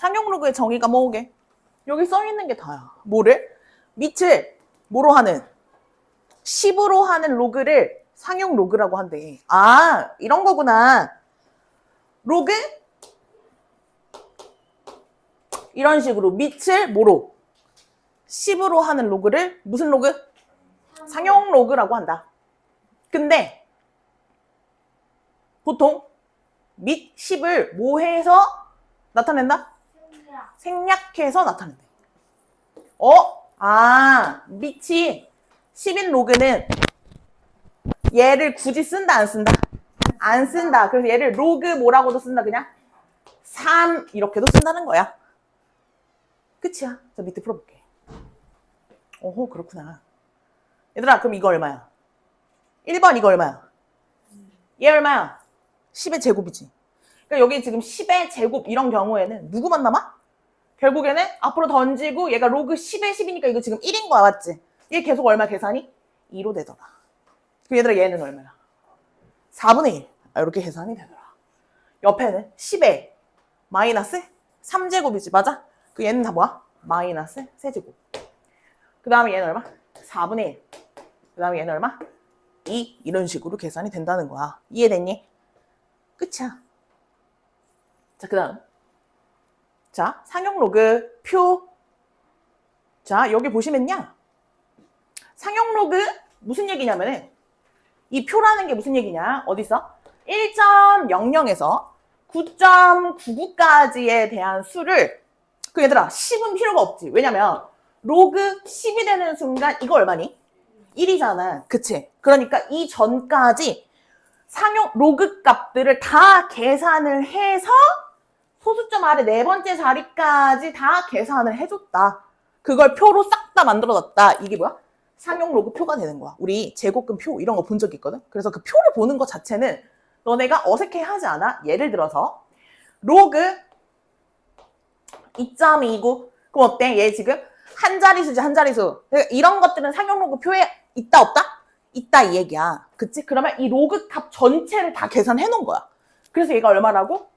상용 로그의 정의가 뭐게? 여기 써 있는 게 다야. 뭐를? 밑을 뭐로 하는? 10으로 하는 로그를 상용 로그라고 한대. 아, 이런 거구나. 로그? 이런 식으로 밑을 뭐로? 10으로 하는 로그를 무슨 로그? 상용 로그라고 한다. 근데 보통 밑 10을 뭐 해서 나타낸다? 생략해서 나타낸다. 밑이 10인 로그는 얘를 굳이 쓴다 안 쓴다? 안 쓴다. 그래서 얘를 로그 뭐라고도 쓴다 그냥? 3 이렇게도 쓴다는 거야. 끝이야. 자, 밑에 풀어볼게. 오호, 그렇구나. 얘들아, 그럼 이거 얼마야? 1번 이거 얼마야? 얘 얼마야? 10의 제곱이지. 그러니까 여기 지금 10의 제곱 이런 경우에는 누구만 남아? 결국에는 앞으로 던지고 얘가 로그 10의 10이니까 이거 지금 1인 거야, 맞지? 얘 계속 얼마 계산이? 2로 되더라. 그 얘들아, 얘는 얼마야? 4분의 1. 이렇게 계산이 되더라. 옆에는 10의 마이너스 3제곱이지, 맞아? 그 얘는 다 뭐야? 마이너스 세제곱. 그 다음에 얘는 얼마? 4분의 1. 그 다음에 얘는 얼마? 2. 이런 식으로 계산이 된다는 거야. 이해됐니? 끝이야. 자, 그 다음. 자, 상용 로그 표. 자, 여기 보시면요. 상용 로그 무슨 얘기냐면은 이 표라는 게 무슨 얘기냐? 어디 있어? 1.00에서 9.99까지에 대한 수를 그 얘들아 10은 필요가 없지. 왜냐면 로그 10이 되는 순간 이거 얼마니? 1이잖아. 그치? 그러니까 이 전까지 상용 로그 값들을 다 계산을 해서 소수점 아래 네 번째 자리까지 다 계산을 해줬다. 그걸 표로 싹 다 만들어놨다. 이게 뭐야? 상용 로그 표가 되는 거야. 우리 제곱근 표 이런 거 본 적 있거든? 그래서 그 표를 보는 것 자체는 너네가 어색해하지 않아? 예를 들어서 로그 2.29 그럼 어때? 얘 지금 한 자리수지 한 자리수. 이런 것들은 상용 로그 표에 있다 없다? 있다 이 얘기야. 그치? 그러면 이 로그 값 전체를 다 계산해 놓은 거야. 그래서 얘가 얼마라고?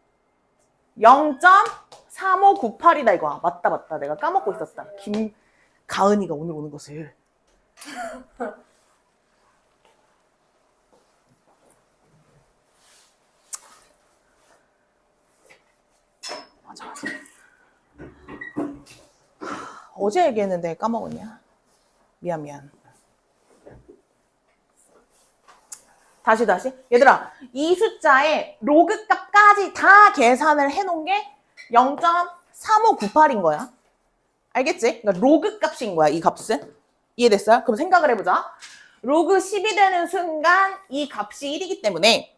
0.3598이다 이거야. 맞다. 내가 까먹고 있었다. 김가은이가 오늘 오는 것을. 맞아. 어제 얘기했는데 까먹었냐? 미안. 다시. 얘들아, 이 숫자의 로그 값까지 다 계산을 해놓은 게 0.3598인 거야. 알겠지? 그러니까 로그 값인 거야, 이 값은. 이해됐어요? 그럼 생각을 해보자. 로그 10이 되는 순간 이 값이 1이기 때문에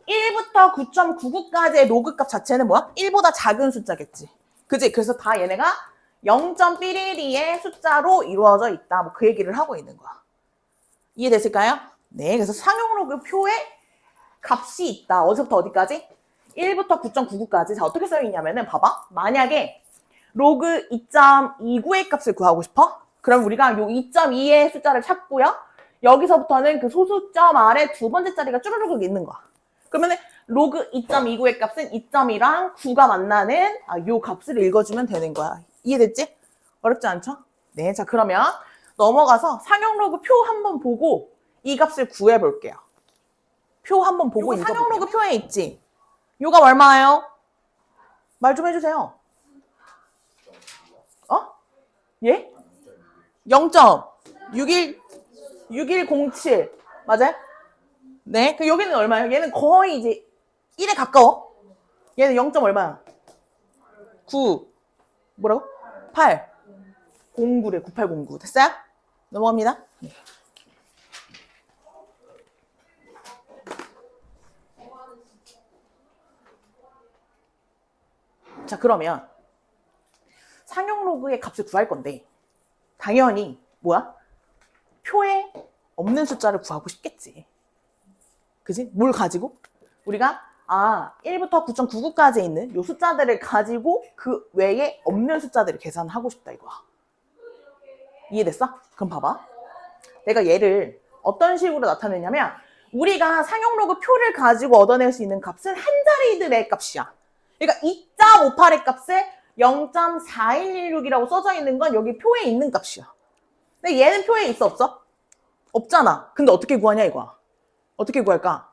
1부터 9.99까지의 로그 값 자체는 뭐야? 1보다 작은 숫자겠지. 그지? 그래서 다 얘네가 0.112의 숫자로 이루어져 있다. 뭐 그 얘기를 하고 있는 거야. 이해됐을까요? 네, 그래서 상용 로그 표에 값이 있다. 어디서부터 어디까지? 1부터 9.99까지. 자, 어떻게 써있냐면은 봐봐. 만약에 로그 2.29의 값을 구하고 싶어? 그럼 우리가 요 2.2의 숫자를 찾고요. 여기서부터는 그 소수점 아래 두 번째 자리가 쭈루룩 있는 거야. 그러면은 로그 2.29의 값은 2.2랑 9가 만나는 요 값을 읽어주면 되는 거야. 이해됐지? 어렵지 않죠? 네, 자 그러면 넘어가서 상용 로그 표 한번 보고 이 값을 구해볼게요. 표 한번 보고 이거 상용 로그 표에 있지? 요가 얼마예요? 말 좀 해주세요. 예? 0.6107 맞아요? 네, 그 여기는 얼마예요? 얘는 거의 이제 1에 가까워. 얘는 0. 얼마야? 9 뭐라고? 8 09래 9809 됐어요? 넘어갑니다. 네. 자 그러면 상용 로그의 값을 구할 건데 당연히 뭐야? 표에 없는 숫자를 구하고 싶겠지. 그지? 뭘 가지고? 우리가 1부터 9.99까지 있는 요 숫자들을 가지고 그 외에 없는 숫자들을 계산하고 싶다 이거야. 이해됐어? 그럼 봐봐. 내가 얘를 어떤 식으로 나타내냐면 우리가 상용 로그 표를 가지고 얻어낼 수 있는 값은 한 자리들의 값이야. 그러니까 2.58의 값을 0.4116이라고 써져 있는 건 여기 표에 있는 값이야. 근데 얘는 표에 있어, 없어? 없잖아. 근데 어떻게 구하냐, 이거야. 어떻게 구할까?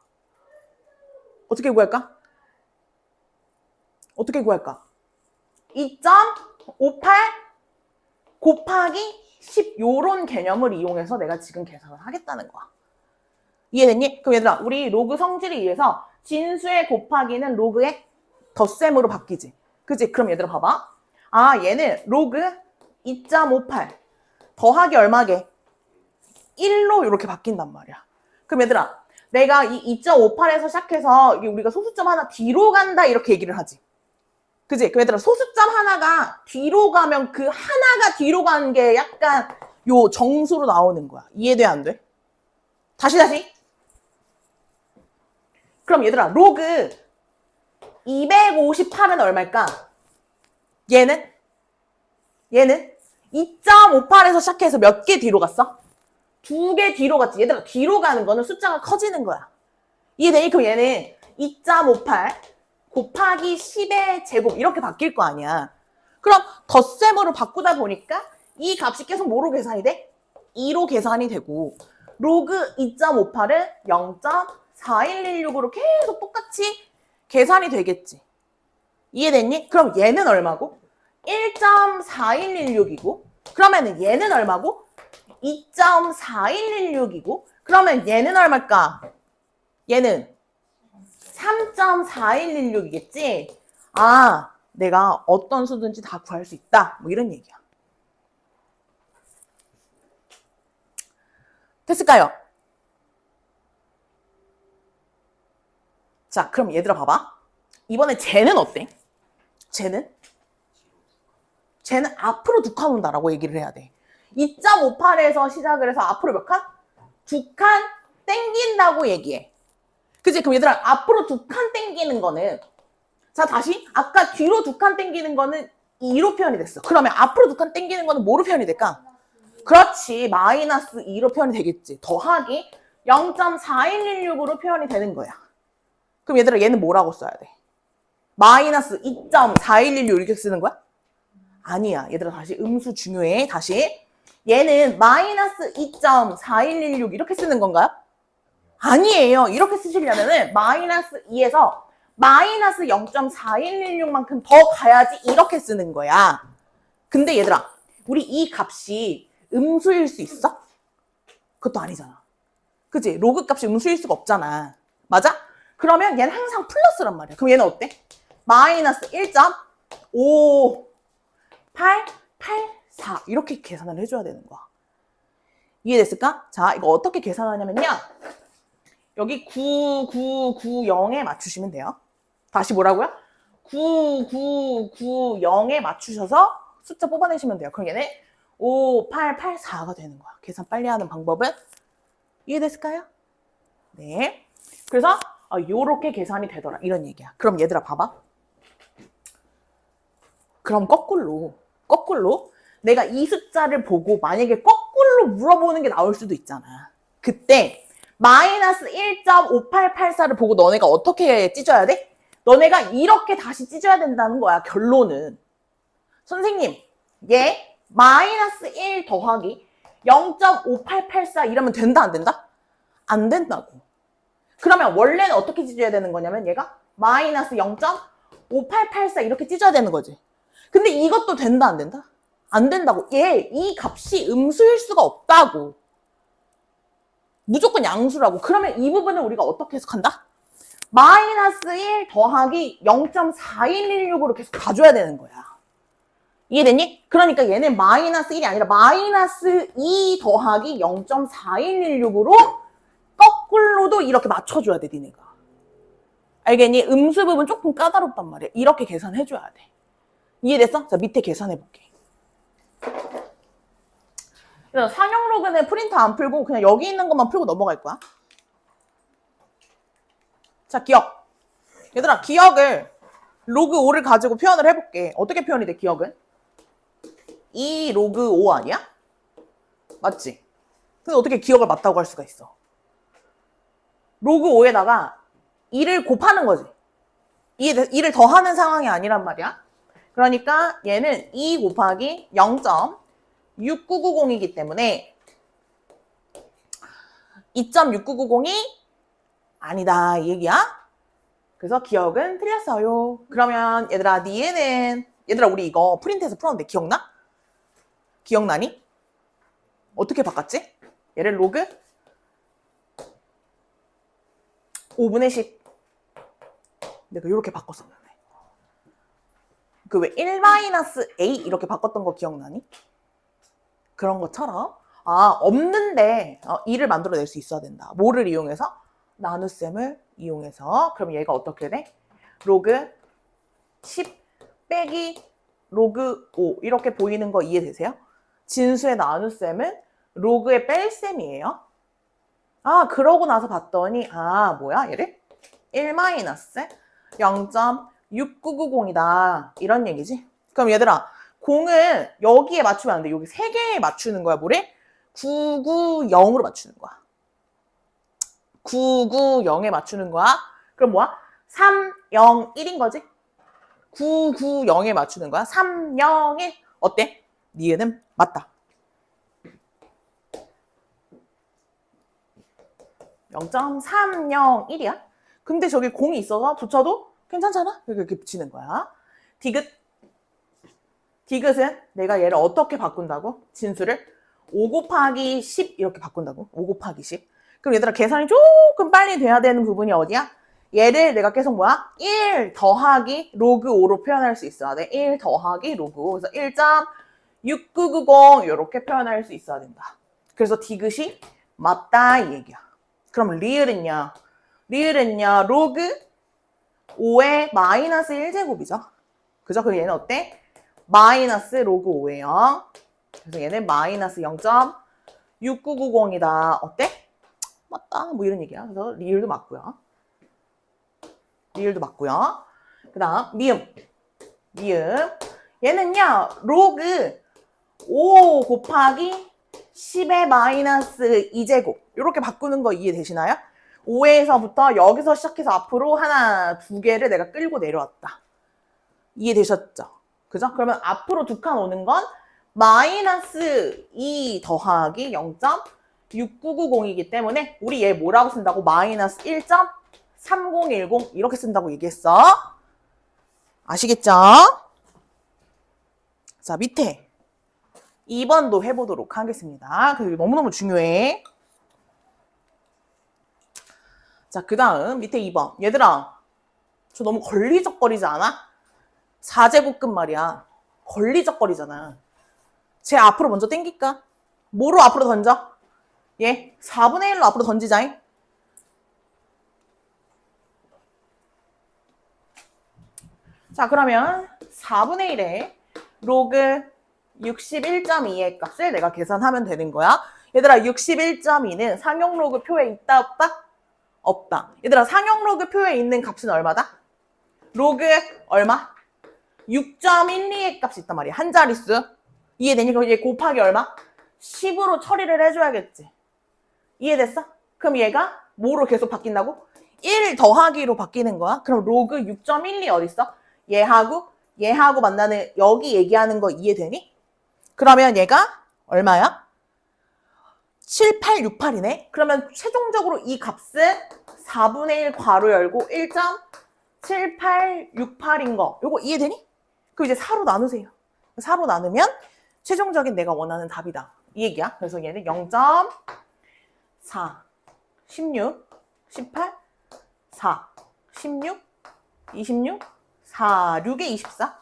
어떻게 구할까? 어떻게 구할까? 2.58 곱하기 10 요런 개념을 이용해서 내가 지금 계산을 하겠다는 거야. 이해됐니? 그럼 얘들아, 우리 로그 성질에 의해서 진수의 곱하기는 로그의 덧셈으로 바뀌지. 그치? 그럼 얘들아 봐봐. 아, 얘는 로그 2.58 더하기 얼마게? 1로 이렇게 바뀐단 말이야. 그럼 얘들아, 내가 이 2.58에서 시작해서 우리가 소수점 하나 뒤로 간다 이렇게 얘기를 하지. 그치? 그럼 얘들아, 소수점 하나가 뒤로 가면 그 하나가 뒤로 가는 게 약간 요 정수로 나오는 거야. 이해돼, 안 돼? 다시. 그럼 얘들아, 로그 258은 얼마일까? 얘는 2.58에서 시작해서 몇 개 뒤로 갔어? 2개 뒤로 갔지. 얘들아, 뒤로 가는 거는 숫자가 커지는 거야. 이해되니? 그럼 얘는 2.58 곱하기 10의 제곱 이렇게 바뀔 거 아니야. 그럼 덧셈으로 바꾸다 보니까 이 값이 계속 뭐로 계산이 돼? 2로 계산이 되고 로그 2.58은 0.4116으로 계속 똑같이 계산이 되겠지. 이해됐니? 그럼 얘는 얼마고? 1.4116이고 그러면 얘는 얼마고? 2.4116이고 그러면 얘는 얼마일까? 얘는 3.4116이겠지? 아, 내가 어떤 수든지 다 구할 수 있다. 뭐 이런 얘기야. 됐을까요? 자, 그럼 얘들아 봐봐. 이번에 쟤는 어때? 쟤는 앞으로 두 칸 온다라고 얘기를 해야 돼. 2.58에서 시작을 해서 앞으로 몇 칸? 2칸 땡긴다고 얘기해. 그치? 그럼 얘들아, 앞으로 2칸 땡기는 거는, 자, 다시. 아까 뒤로 2칸 땡기는 거는 2로 표현이 됐어. 그러면 앞으로 2칸 땡기는 거는 뭐로 표현이 될까? 그렇지. 마이너스 2로 표현이 되겠지. 더하기 0.4116으로 표현이 되는 거야. 그럼 얘들아, 얘는 뭐라고 써야 돼? 마이너스 2.4116 이렇게 쓰는 거야? 아니야. 얘들아, 다시 음수 중요해. 다시. 얘는 마이너스 2.4116 이렇게 쓰는 건가요? 아니에요. 이렇게 쓰시려면은 마이너스 2에서 마이너스 0.4116만큼 더 가야지 이렇게 쓰는 거야. 근데 얘들아, 우리 이 값이 음수일 수 있어? 그것도 아니잖아. 그치? 로그 값이 음수일 수가 없잖아. 맞아? 그러면 얘는 항상 플러스란 말이야. 그럼 얘는 어때? 마이너스 1.5884 이렇게 계산을 해줘야 되는 거야. 이해됐을까? 자, 이거 어떻게 계산하냐면요. 여기 9990에 맞추시면 돼요. 다시 뭐라고요? 9990에 맞추셔서 숫자 뽑아내시면 돼요. 그럼 얘는 5884가 되는 거야. 계산 빨리 하는 방법은 이해됐을까요? 네. 그래서 요렇게 계산이 되더라. 이런 얘기야. 그럼 얘들아 봐봐. 그럼 거꾸로 내가 이 숫자를 보고 만약에 거꾸로 물어보는 게 나올 수도 있잖아. 그때 마이너스 1.5884를 보고 너네가 어떻게 찢어야 돼? 너네가 이렇게 다시 찢어야 된다는 거야. 결론은. 선생님, 얘 마이너스 1 더하기 0.5884 이러면 된다 안 된다? 안 된다고. 그러면 원래는 어떻게 찢어야 되는 거냐면 얘가 마이너스 0.5884 이렇게 찢어야 되는 거지. 근데 이것도 된다 안 된다? 안 된다고. 얘 이 값이 음수일 수가 없다고. 무조건 양수라고. 그러면 이 부분을 우리가 어떻게 해석한다? 마이너스 1 더하기 0.4116으로 계속 가줘야 되는 거야. 이해됐니? 그러니까 얘는 마이너스 1이 아니라 마이너스 2 더하기 0.4116으로 거꾸로도 이렇게 맞춰줘야 돼, 니네가. 알겠니? 음수 부분 조금 까다롭단 말이야. 이렇게 계산해줘야 돼. 이해됐어? 자, 밑에 계산해볼게. 그래서 상형 로그는 프린터 안 풀고 그냥 여기 있는 것만 풀고 넘어갈 거야. 자, 기억. 얘들아, 기억을 로그 5를 가지고 표현을 해볼게. 어떻게 표현이 돼, 기억은? 2 로그 5 아니야? 맞지? 근데 어떻게 기억을 맞다고 할 수가 있어? 로그 5에다가 2를 곱하는 거지. 2를 더하는 상황이 아니란 말이야. 그러니까 얘는 2 곱하기 0.6990이기 때문에 2.6990이 아니다 이 얘기야. 그래서 기억은 틀렸어요. 그러면 얘들아 니에는 얘들아 우리 이거 프린트해서 풀었는데 기억나? 기억나니? 어떻게 바꿨지? 얘를 로그 5분의 10 내가 이렇게 바꿨었는데 그 왜 1-a 이렇게 바꿨던 거 기억나니? 그런 것처럼 없는데 2를 만들어낼 수 있어야 된다. 뭐를 이용해서? 나눗셈을 이용해서. 그럼 얘가 어떻게 돼? 로그 10 빼기 로그 5 이렇게 보이는 거 이해되세요? 진수의 나눗셈은 로그의 뺄셈이에요. 그러고 나서 봤더니 뭐야 얘를? 1-0.6990이다 이런 얘기지. 그럼 얘들아 공을 여기에 맞추면 안 돼. 여기 3개에 맞추는 거야. 뭐래? 990으로 맞추는 거야. 990에 맞추는 거야. 그럼 뭐야? 301인 거지? 990에 맞추는 거야. 301 어때? 니에는 맞다. 0.301이야. 근데 저기 공이 있어서 붙여도 괜찮잖아? 이렇게 붙이는 거야. 디귿은 내가 얘를 어떻게 바꾼다고? 진수를 5 곱하기 10 이렇게 바꾼다고. 5 곱하기 10. 그럼 얘들아 계산이 조금 빨리 돼야 되는 부분이 어디야? 얘를 내가 계속 뭐야? 1 더하기 로그 5로 표현할 수 있어야 돼. 1 더하기 로그 5. 그래서 1.6990 이렇게 표현할 수 있어야 된다. 그래서 디귿이 맞다 이 얘기야. 그럼 리을은요? 로그 5의 마이너스 1제곱이죠. 그죠? 그럼 얘는 어때? 마이너스 로그 5예요. 그래서 얘는 마이너스 0.6990이다. 어때? 맞다. 뭐 이런 얘기야. 그래서 리을도 맞고요. 그 다음 미음. 얘는요. 로그 5 곱하기 10의 마이너스 2제곱 이렇게 바꾸는 거 이해되시나요? 5에서부터 여기서 시작해서 앞으로 하나, 두 개를 내가 끌고 내려왔다. 이해되셨죠? 그죠? 그러면 앞으로 두 칸 오는 건 마이너스 2 더하기 0.6990이기 때문에 우리 얘 뭐라고 쓴다고? 마이너스 1.3010 이렇게 쓴다고 얘기했어. 아시겠죠? 자, 밑에 2번도 해보도록 하겠습니다. 그게 너무너무 중요해. 자, 그 다음 밑에 2번. 얘들아, 저 너무 걸리적거리지 않아? 4제곱급 말이야. 걸리적거리잖아. 쟤 앞으로 먼저 땡길까? 뭐로 앞으로 던져? 얘 4분의 1로 앞으로 던지자잉. 자, 그러면 4분의 1에 로그 61.2의 값을 내가 계산하면 되는 거야. 얘들아 61.2는 상용 로그 표에 있다 없다? 없다. 얘들아 상용 로그 표에 있는 값은 얼마다? 로그 얼마? 6.12의 값이 있단 말이야. 한 자릿수. 이해되니? 그럼 얘 곱하기 얼마? 10으로 처리를 해줘야겠지. 이해됐어? 그럼 얘가 뭐로 계속 바뀐다고? 1 더하기로 바뀌는 거야. 그럼 로그 6.12 어딨어? 얘하고 만나는 여기 얘기하는 거 이해되니? 그러면 얘가 얼마야? 7868이네. 그러면 최종적으로 이 값은 4분의 1 괄호 열고 1.7868인 거. 요거 이해되니? 그럼 이제 4로 나누세요. 4로 나누면 최종적인 내가 원하는 답이다. 이 얘기야. 그래서 얘는 0.4, 16, 18, 4, 16, 26, 4, 6에 24,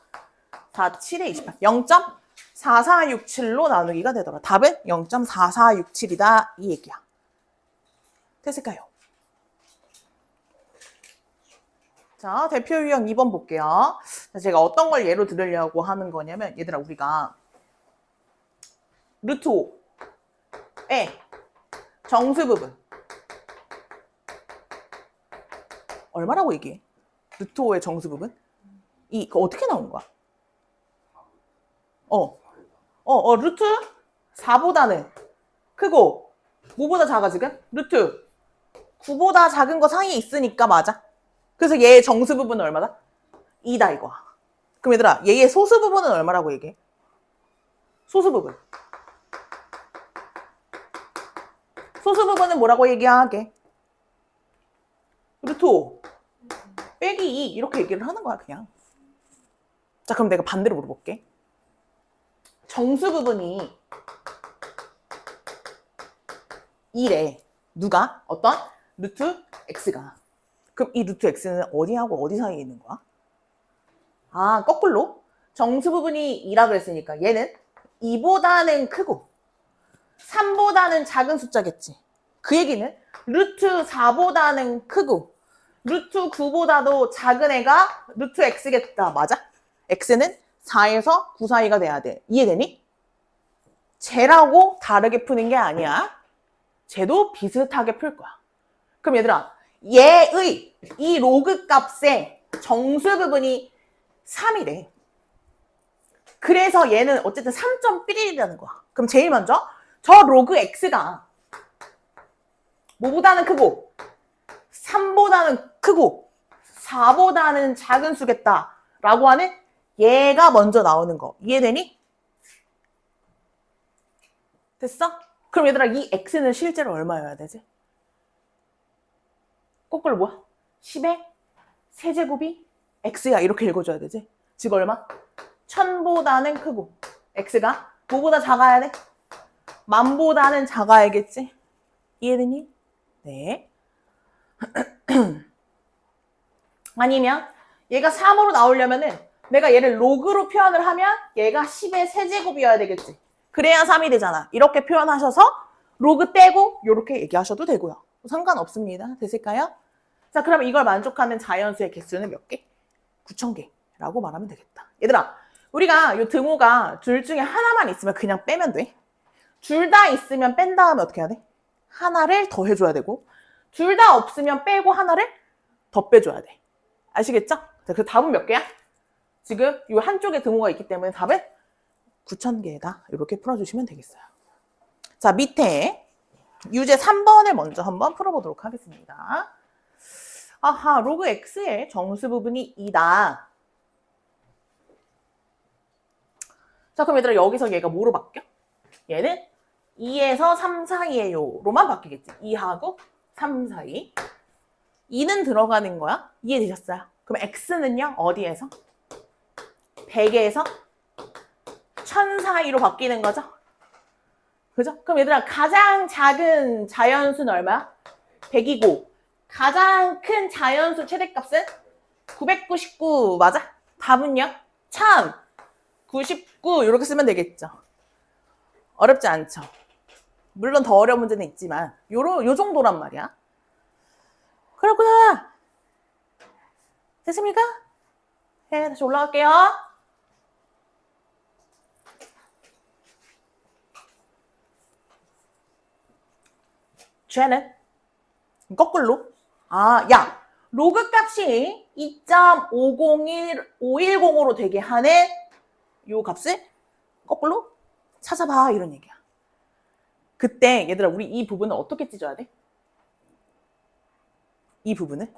4, 7에 28, 0.4467로 나누기가 되더라. 답은 0.4467이다. 이 얘기야. 됐을까요? 자, 대표 유형 2번 볼게요. 제가 어떤 걸 예로 들으려고 하는 거냐면, 얘들아, 우리가 루트 5의 정수 부분 얼마라고 얘기해? 루트 5의 정수 부분? 그거 어떻게 나온 거야? 루트 4보다는 크고 뭐보다 작아 지금? 루트 9보다 작은 거 사이에 있으니까 맞아. 그래서 얘의 정수 부분은 얼마다? 2다 이거야. 그럼 얘들아, 얘의 소수 부분은 얼마라고 얘기해? 소수 부분. 소수 부분은 뭐라고 얘기하게? 루트 5 빼기 2 이렇게 얘기를 하는 거야 그냥. 자, 그럼 내가 반대로 물어볼게. 정수 부분이 2래. 누가? 어떤? 루트 x가. 그럼 이 루트 x는 어디하고 어디 사이에 있는 거야? 아, 거꾸로. 정수 부분이 2라 그랬으니까 얘는 2보다는 크고 3보다는 작은 숫자겠지. 그 얘기는 루트 4보다는 크고 루트 9보다도 작은 애가 루트 x겠다. 맞아? x는 4에서 9 사이가 돼야 돼. 이해되니? 쟤라고 다르게 푸는 게 아니야. 쟤도 비슷하게 풀 거야. 그럼 얘들아, 얘의 이 로그 값의 정수 부분이 3이래. 그래서 얘는 어쨌든 3.11이라는 거야. 그럼 제일 먼저 저 로그 x가 뭐보다는 크고 3보다는 크고 4보다는 작은 수겠다 라고 하는 얘가 먼저 나오는 거. 이해되니? 됐어? 그럼 얘들아, 이 x는 실제로 얼마여야 되지? 거꾸로 뭐야? 10의 세제곱이 x야. 이렇게 읽어줘야 되지? 즉 얼마? 1000보다는 크고 x가 뭐보다 작아야 돼? 10,000보다는 작아야겠지? 이해되니? 네. 아니면 얘가 3으로 나오려면은 내가 얘를 로그로 표현을 하면 얘가 10의 세제곱이어야 되겠지. 그래야 3이 되잖아. 이렇게 표현하셔서 로그 떼고 이렇게 얘기하셔도 되고요. 상관없습니다. 됐을까요? 자, 그럼 이걸 만족하는 자연수의 개수는 몇 개? 9,000개라고 말하면 되겠다. 얘들아, 우리가 이 등호가 둘 중에 하나만 있으면 그냥 빼면 돼. 둘 다 있으면 뺀 다음에 어떻게 해야 돼? 하나를 더 해줘야 되고 둘 다 없으면 빼고 하나를 더 빼줘야 돼. 아시겠죠? 자, 그 답은 몇 개야? 지금 이 한쪽에 등호가 있기 때문에 답은 9,000개다. 이렇게 풀어주시면 되겠어요. 자, 밑에 유제 3번을 먼저 한번 풀어보도록 하겠습니다. 아하, 로그 x의 정수 부분이 2다. 자, 그럼 얘들아, 여기서 얘가 뭐로 바뀌어? 얘는 2에서 3 사이에요 로만 바뀌겠지. 2하고 3 사이. 2는 들어가는 거야. 이해되셨어요? 그럼 x는요? 어디에서? 100에서 1000 사이로 바뀌는 거죠? 그죠? 그럼 얘들아, 가장 작은 자연수는 얼마야? 100이고 가장 큰 자연수 최대값은 999 맞아? 답은요? 1099 이렇게 쓰면 되겠죠. 어렵지 않죠? 물론 더 어려운 문제는 있지만 요 정도란 말이야. 그렇구나. 됐습니까? 네, 다시 올라갈게요. 쟤는 거꾸로. 아, 야, 로그 값이 2.501-510으로 되게 하는 요 값을 거꾸로 찾아봐 이런 얘기야. 그때 얘들아, 우리 이 부분을 어떻게 찢어야 돼? 이 부분을?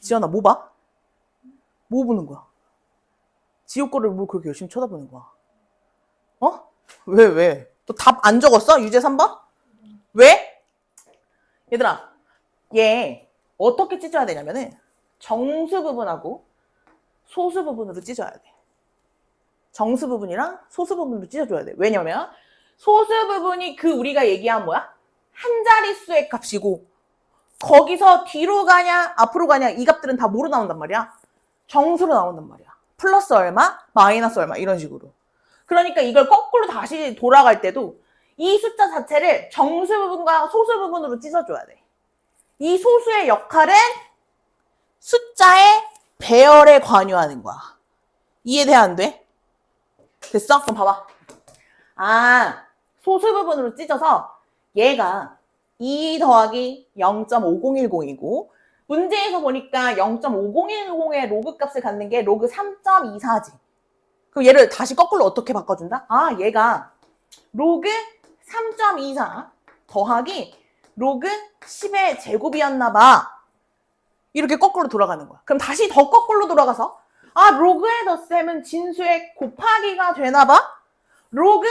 지연아, 뭐 봐? 뭐 보는 거야? 지호 거를 뭐 그렇게 열심히 쳐다보는 거야? 어? 왜? 또 답 안 적었어? 유제 3번? 왜? 얘들아, 얘 어떻게 찢어야 되냐면은 정수 부분하고 소수 부분으로 찢어야 돼. 정수 부분이랑 소수 부분으로 찢어줘야 돼. 왜냐면 소수 부분이 그 우리가 얘기한 뭐야? 한 자릿수의 값이고 거기서 뒤로 가냐 앞으로 가냐 이 값들은 다 뭐로 나온단 말이야? 정수로 나온단 말이야. 플러스 얼마, 마이너스 얼마 이런 식으로. 그러니까 이걸 거꾸로 다시 돌아갈 때도 이 숫자 자체를 정수 부분과 소수 부분으로 찢어줘야 돼. 이 소수의 역할은 숫자의 배열에 관여하는 거야. 이해돼 안 돼? 됐어? 그럼 봐봐. 아, 소수 부분으로 찢어서 얘가 2 더하기 0.5010이고 문제에서 보니까 0.5010의 로그 값을 갖는 게 로그 3.24지. 그럼 얘를 다시 거꾸로 어떻게 바꿔준다? 아, 얘가 로그 3.24 더하기 로그 10의 제곱이었나 봐. 이렇게 거꾸로 돌아가는 거야. 그럼 다시 더 거꾸로 돌아가서 아, 로그의 덧셈은 진수의 곱하기가 되나봐? 로그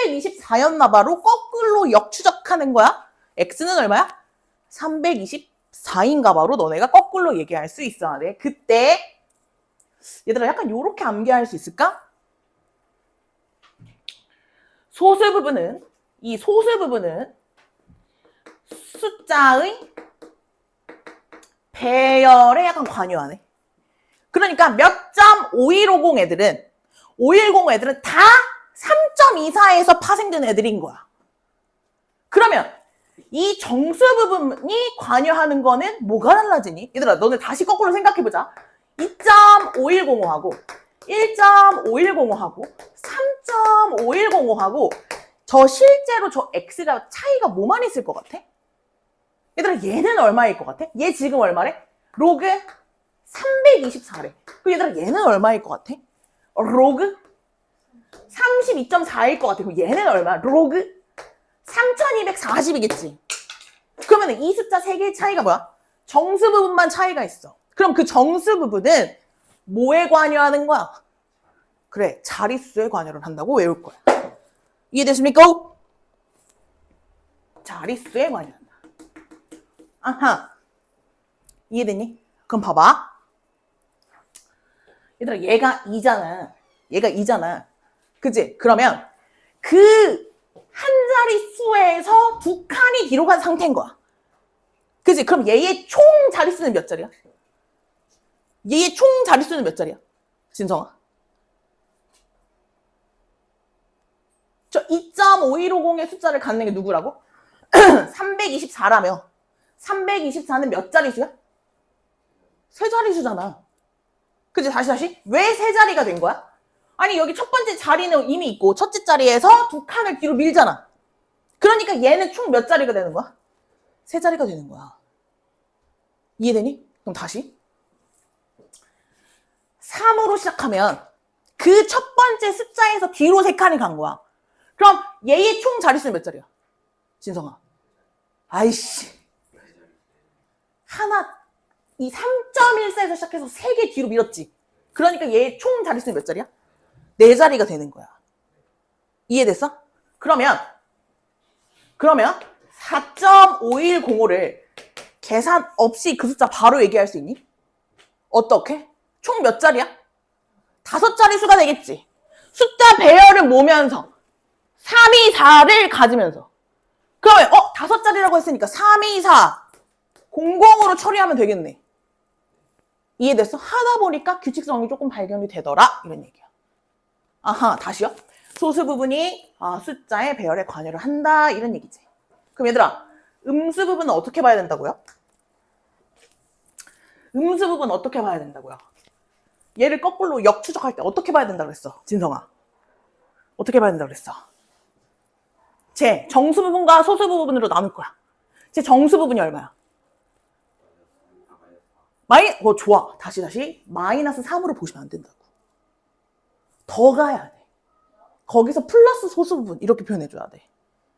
324였나봐.로 거꾸로 역추적하는 거야. x는 얼마야? 324인가봐로 너네가 거꾸로 얘기할 수 있어야 돼. 그때 얘들아 약간 요렇게 암기할 수 있을까? 소수 부분은 이 소수 부분은 숫자의 배열에 약간 관여하네. 그러니까 몇 점 5150 애들은 5150 애들은 다 3.24에서 파생된 애들인 거야. 그러면 이 정수 부분이 관여하는 거는 뭐가 달라지니? 얘들아 너네 다시 거꾸로 생각해보자. 2.5105하고 1.5105하고 3.5105하고 저 실제로 저 x가 차이가 뭐만 있을 것 같아? 얘들아 얘는 얼마일 것 같아? 얘 지금 얼마래? 로그 324래. 그럼 얘들아 얘는 얼마일 것 같아? 로그 32.4일 것 같아. 그럼 얘는 얼마야? 로그 3240이겠지. 그러면 이 숫자 3개의 차이가 뭐야? 정수 부분만 차이가 있어. 그럼 그 정수 부분은 뭐에 관여하는 거야? 그래, 자릿수에 관여를 한다고 외울 거야. 이해됐습니까? 자릿수에 관여한다. 아하. 이해됐니? 그럼 봐봐. 얘들아 얘가 2잖아. 얘가 2잖아. 그치? 그러면 그 한 자릿수에서 두 칸이 뒤로 간 상태인 거야. 그치? 그럼 얘의 총 자릿수는 몇 자리야? 얘의 총 자릿수는 몇 자리야? 진성아. 저 2.5150의 숫자를 갖는 게 누구라고? 324라며. 324는 몇 자릿수야? 세 자릿수잖아. 그치? 다시. 왜 세 자리가 된 거야? 아니 여기 첫 번째 자리는 이미 있고 첫째 자리에서 두 칸을 뒤로 밀잖아. 그러니까 얘는 총 몇 자리가 되는 거야? 세 자리가 되는 거야. 이해되니? 그럼 다시. 3으로 시작하면 그 첫 번째 숫자에서 뒤로 세 칸이 간 거야. 그럼 얘의 총 자릿수는 몇 자리야? 진성아. 아이씨. 하나, 이 3.14에서 시작해서 3개 뒤로 밀었지. 그러니까 얘의 총 자릿수는 몇 자리야? 4자리가 되는 거야. 이해됐어? 그러면 4.5105를 계산 없이 그 숫자 바로 얘기할 수 있니? 어떻게? 총 몇 자리야? 5자리 수가 되겠지. 숫자 배열을 모면서 324를 가지면서 그러면 5자리라고 했으니까 324 00으로 처리하면 되겠네. 이해됐어? 하다 보니까 규칙성이 조금 발견이 되더라 이런 얘기야. 아하, 다시요. 소수 부분이 숫자의 배열에 관여를 한다 이런 얘기지. 그럼 얘들아 음수 부분은 어떻게 봐야 된다고요? 음수 부분은 어떻게 봐야 된다고요? 얘를 거꾸로 역추적할 때 어떻게 봐야 된다고 그랬어? 진성아. 어떻게 봐야 된다고 그랬어? 제 정수 부분과 소수 부분으로 나눌 거야. 제 정수 부분이 얼마야? 좋아. 다시. 마이너스 3으로 보시면 안 된다고. 더 가야 돼. 거기서 플러스 소수 부분 이렇게 표현해줘야 돼.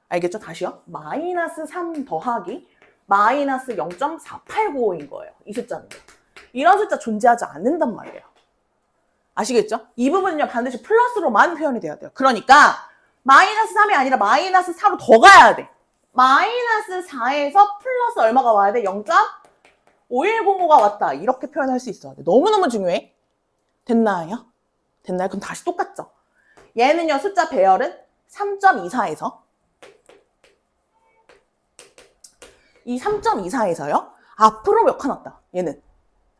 알겠죠? 다시요. 마이너스 3 더하기 마이너스 0.4895인 거예요. 이 숫자는. 이런 숫자 존재하지 않는단 말이에요. 아시겠죠? 이 부분은요 반드시 플러스로만 표현이 돼야 돼요. 그러니까 마이너스 3이 아니라 마이너스 4로 더 가야 돼. 마이너스 4에서 플러스 얼마가 와야 돼? 0.5105가 왔다. 이렇게 표현할 수 있어야 돼. 너무너무 중요해. 됐나요? 그럼 다시 똑같죠? 얘는요 숫자 배열은 3.24에서 이 3.24에서요 앞으로 몇 칸 왔다. 얘는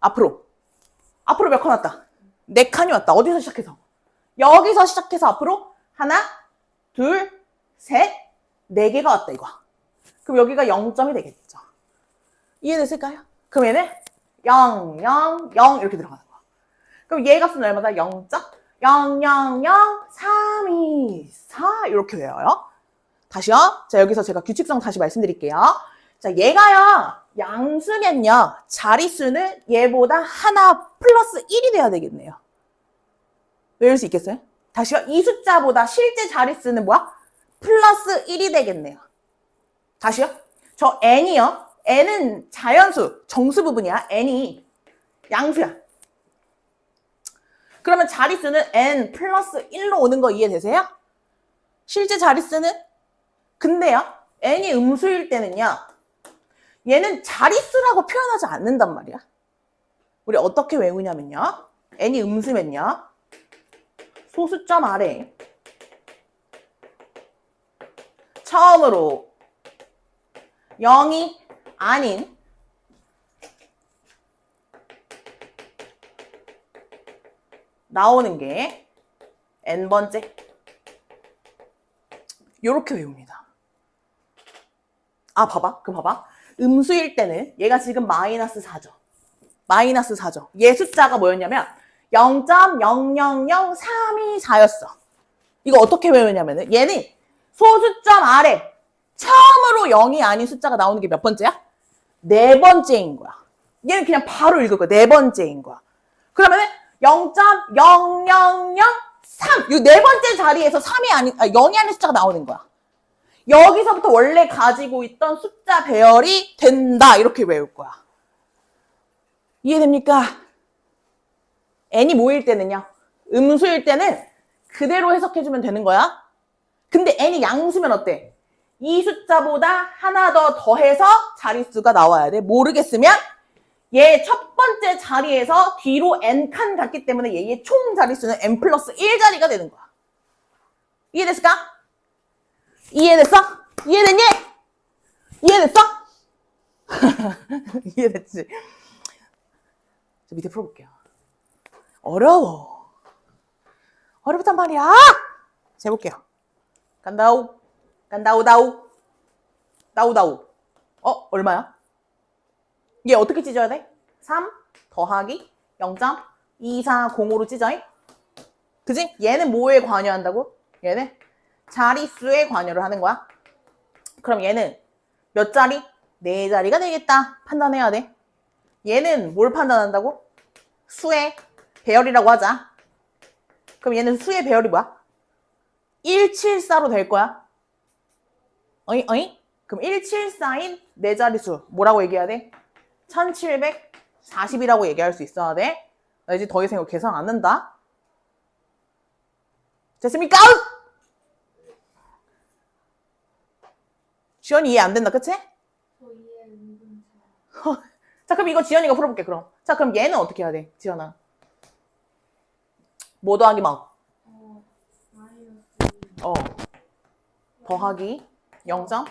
앞으로 몇 칸 왔다. 4칸이 왔다. 어디서 시작해서? 여기서 시작해서 앞으로 하나, 둘, 셋, 4개가 왔다 이거. 그럼 여기가 0점이 되겠죠. 이해됐을까요? 그럼 얘는 0, 0, 0 이렇게 들어가는 거야. 그럼 얘 값은 얼마다? 0.0003224 이렇게 외워요. 다시요. 자 여기서 제가 규칙성 다시 말씀드릴게요. 자 얘가요 양수면요 자릿수는 얘보다 하나 플러스 1이 돼야 되겠네요. 외울 수 있겠어요? 다시요. 이 숫자보다 실제 자릿수는 뭐야? 플러스 1이 되겠네요. 다시요. 저 n이요. n은 자연수, 정수 부분이야. n이 양수야. 그러면 자릿수는 n 플러스 1로 오는 거 이해되세요? 실제 자릿수는? 근데요, n이 음수일 때는요, 얘는 자릿수라고 표현하지 않는단 말이야. 우리 어떻게 외우냐면요, n이 음수면요, 소수점 아래 처음으로 0이 아닌 나오는 게 n번째. 요렇게 외웁니다. 아, 봐봐. 음수일 때는 얘가 지금 마이너스 4죠. 마이너스 4죠. 얘 숫자가 뭐였냐면 0.000324였어. 이거 어떻게 외우냐면은 얘는 소수점 아래 처음으로 0이 아닌 숫자가 나오는 게 몇 번째야? 네 번째인 거야. 얘는 그냥 바로 읽을 거야. 네 번째인 거야. 그러면은 0.0003 이 네 번째 자리에서 0이 아닌 숫자가 나오는 거야. 여기서부터 원래 가지고 있던 숫자 배열이 된다. 이렇게 외울 거야. 이해됩니까? n이 뭐일 때는요, 음수일 때는 그대로 해석해주면 되는 거야. 근데 n이 양수면 어때? 이 숫자보다 하나 더 더해서 자릿수가 나와야 돼. 모르겠으면 얘 첫 번째 자리에서 뒤로 n칸 갔기 때문에 얘의 총 자릿수는 n 플러스 1자리가 되는 거야. 이해됐을까? 이해됐어? 이해됐니? 이해됐어? 이해됐지? 저 밑에 풀어볼게요. 어려워. 어렵단 말이야. 자, 해볼게요. 간다우. 간다우다우. 다우다우. 얼마야? 얘 어떻게 찢어야 돼? 3 더하기 0.2405로 찢어. 그지? 얘는 뭐에 관여한다고? 얘는 자릿수에 관여를 하는 거야. 그럼 얘는 몇 자리? 4자리가 되겠다. 판단해야 돼. 얘는 뭘 판단한다고? 수의 배열이라고 하자. 그럼 얘는 수의 배열이 뭐야? 174로 될 거야. 어이? 그럼 174인 4자리수 뭐라고 얘기해야 돼? 1740이라고 얘기할 수 있어야 돼. 나 이제 더 이상 이거 계산 안 한다. 됐습니까? 지연이 이해 안 된다, 그치? 저 이해 은근 자, 그럼 이거 지연이가 풀어볼게, 그럼. 자, 그럼 얘는 어떻게 해야 돼, 지연아? 뭐 더하기 막? 마이너스 더하기 0.2405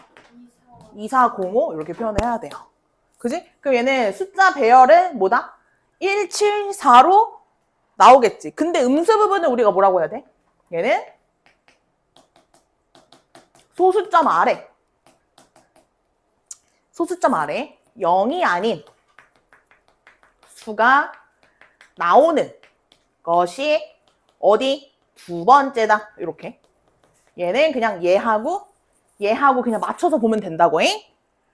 24 이렇게 표현해야 돼요. 그지? 그럼 얘는 숫자 배열은 뭐다? 174로 나오겠지. 근데 음수 부분은 우리가 뭐라고 해야 돼? 얘는 소수점 아래 0이 아닌 수가 나오는 것이 어디? 두 번째다. 이렇게. 얘는 그냥 얘하고 그냥 맞춰서 보면 된다고.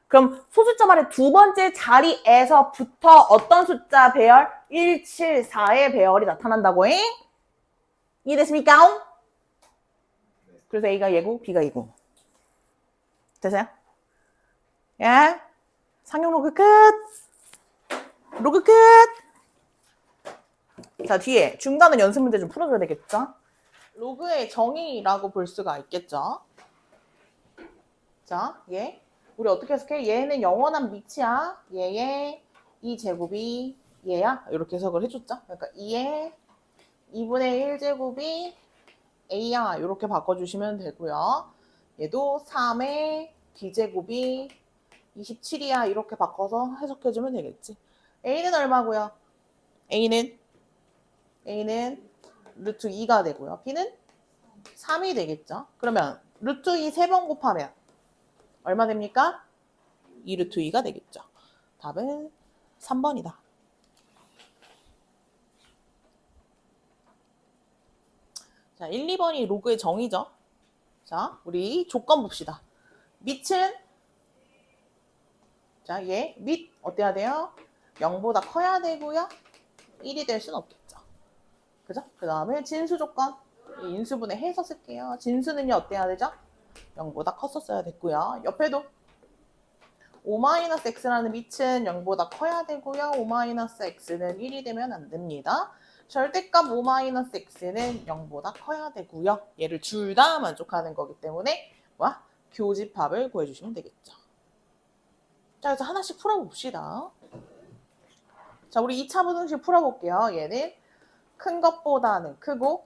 그럼 소수점 아래 두 번째 자리에서부터 어떤 숫자 배열? 174의 배열이 나타난다고. 이해됐습니까? 그래서 A가 얘고 B가 얘고. 됐어요? 예? 상용 로그 끝. 로그 끝. 자, 뒤에 중간은 연습 문제 좀 풀어줘야 되겠죠? 로그의 정의라고 볼 수가 있겠죠? 자, 얘. 우리 어떻게 해석해? 얘는 영원한 밑이야. 얘의 2제곱이 얘야. 이렇게 해석을 해줬죠? 그러니까 2의 2분의 1제곱이 A야. 이렇게 바꿔주시면 되고요. 얘도 3의 B제곱이 27이야. 이렇게 바꿔서 해석해주면 되겠지. A는 얼마고요? A는 루트 2가 되고요. B는 3이 되겠죠. 그러면 루트 2 3번 곱하면 얼마 됩니까? 2루트 2가 되겠죠. 답은 3번이다. 자, 1, 2번이 로그의 정의죠. 자, 우리 조건 봅시다. 밑은 자, 얘 밑 어때야 돼요? 0보다 커야 되고요. 1이 될 수는 없겠죠. 그죠? 그 다음에 진수 조건. 인수분해 해서 쓸게요. 진수는요, 어때야 되죠? 0보다 컸었어야 됐고요. 옆에도 O-X라는 밑은 0보다 커야 되고요. O-X는 1이 되면 안 됩니다. 절대값 5-x는 0보다 커야 되고요. 얘를 둘 다 만족하는 거기 때문에 뭐야? 교집합을 구해주시면 되겠죠. 자, 그래서 하나씩 풀어봅시다. 자, 우리 2차 부등식 풀어볼게요. 얘는 큰 것보다는 크고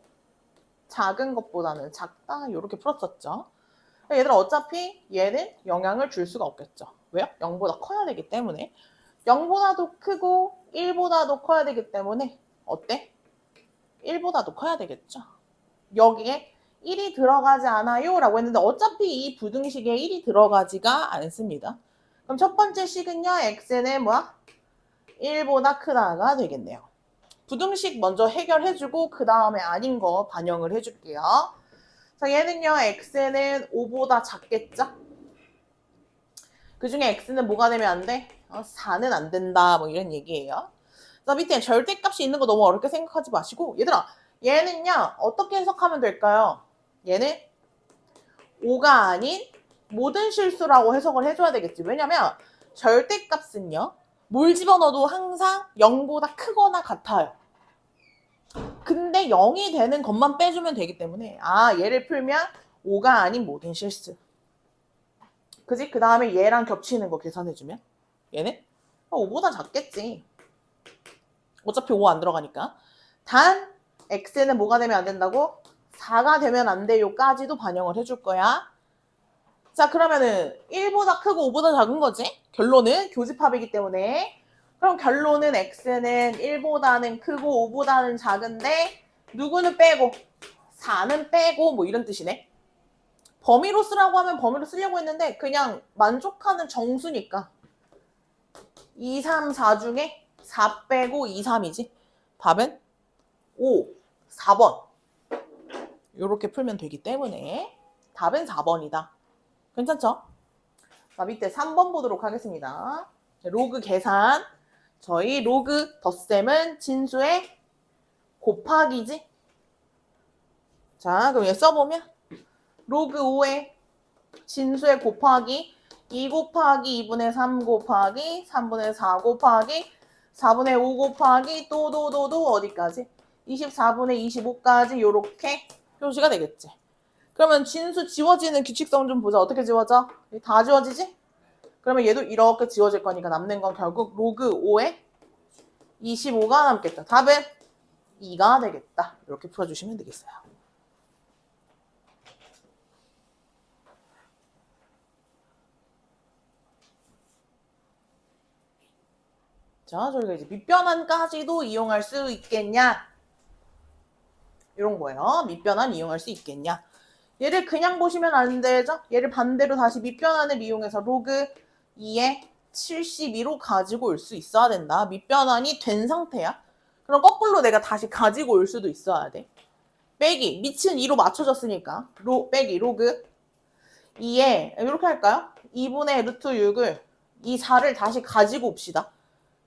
작은 것보다는 작다 이렇게 풀었었죠. 얘들아 어차피 얘는 영향을 줄 수가 없겠죠. 왜요? 0보다 커야 되기 때문에 0보다도 크고 1보다도 커야 되기 때문에 어때? 1보다도 커야 되겠죠. 여기에 1이 들어가지 않아요 라고 했는데 어차피 이 부등식에 1이 들어가지가 않습니다. 그럼 첫 번째 식은요. x는 뭐야? 1보다 크다가 되겠네요. 부등식 먼저 해결해주고 그 다음에 아닌 거 반영을 해줄게요. 자, 얘는요. x는 5보다 작겠죠? 그 중에 x는 뭐가 되면 안 돼? 4는 안 된다 뭐 이런 얘기예요. 자, 밑에 절대값이 있는 거 너무 어렵게 생각하지 마시고 얘들아 얘는요. 어떻게 해석하면 될까요? 얘는 5가 아닌 모든 실수라고 해석을 해줘야 되겠지. 왜냐면 절대값은요. 뭘 집어넣어도 항상 0보다 크거나 같아요. 근데 0이 되는 것만 빼주면 되기 때문에 얘를 풀면 5가 아닌 모든 실수. 그지? 그 다음에 얘랑 겹치는 거 계산해주면 얘는 5보다 작겠지. 어차피 5 안 들어가니까. 단 x는 뭐가 되면 안 된다고? 4가 되면 안 돼요까지도 반영을 해줄 거야. 자, 그러면은 1보다 크고 5보다 작은 거지? 결론은 교집합이기 때문에. 그럼 결론은 x는 1보다는 크고 5보다는 작은데 누구는 빼고 4는 빼고 뭐 이런 뜻이네. 범위로 쓰라고 하면 범위로 쓰려고 했는데 그냥 만족하는 정수니까 2, 3, 4 중에 4 빼고 2, 3이지. 답은 5, 4번. 이렇게 풀면 되기 때문에 답은 4번이다. 괜찮죠? 자, 밑에 3번 보도록 하겠습니다. 로그 계산. 저희 로그 덧셈은 진수의 곱하기지. 자, 그럼 얘 써보면 로그 5의 진수의 곱하기 2 곱하기 2분의 3 곱하기 3분의 4 곱하기 4분의 5 곱하기 또 어디까지? 24분의 25까지 요렇게 표시가 되겠지. 그러면 진수 지워지는 규칙성 좀 보자. 어떻게 지워져? 다 지워지지? 그러면 얘도 이렇게 지워질 거니까 남는 건 결국 로그 5에 25가 남겠다. 답은 2가 되겠다. 이렇게 풀어주시면 되겠어요. 자, 저희가 이제 밑변환까지도 이용할 수 있겠냐? 이런 거예요. 밑변환 이용할 수 있겠냐? 얘를 그냥 보시면 안 되죠? 얘를 반대로 다시 밑변환을 이용해서 로그 2에 72로 가지고 올 수 있어야 된다. 밑변환이 된 상태야. 그럼 거꾸로 내가 다시 가지고 올 수도 있어야 돼. 빼기, 밑은 2로 맞춰졌으니까 빼기 로그 2에 이렇게 할까요? 2분의 루트 6을 이 4를 다시 가지고 옵시다.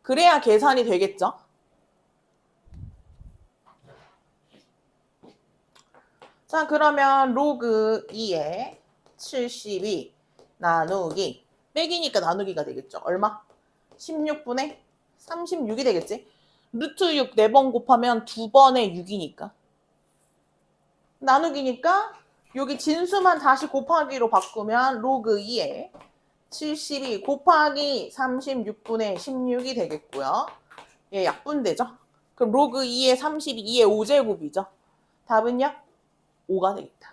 그래야 계산이 되겠죠? 자, 그러면 로그 2에 72 나누기 빼기니까 나누기가 되겠죠. 얼마? 16분의 36이 되겠지. 루트 6 4번 곱하면 2번의 6이니까. 나누기니까 여기 진수만 다시 곱하기로 바꾸면 로그 2에 72 곱하기 36분의 16이 되겠고요. 얘 약분되죠? 그럼 로그 2에 32의 5제곱이죠. 답은요? 5가 되겠다.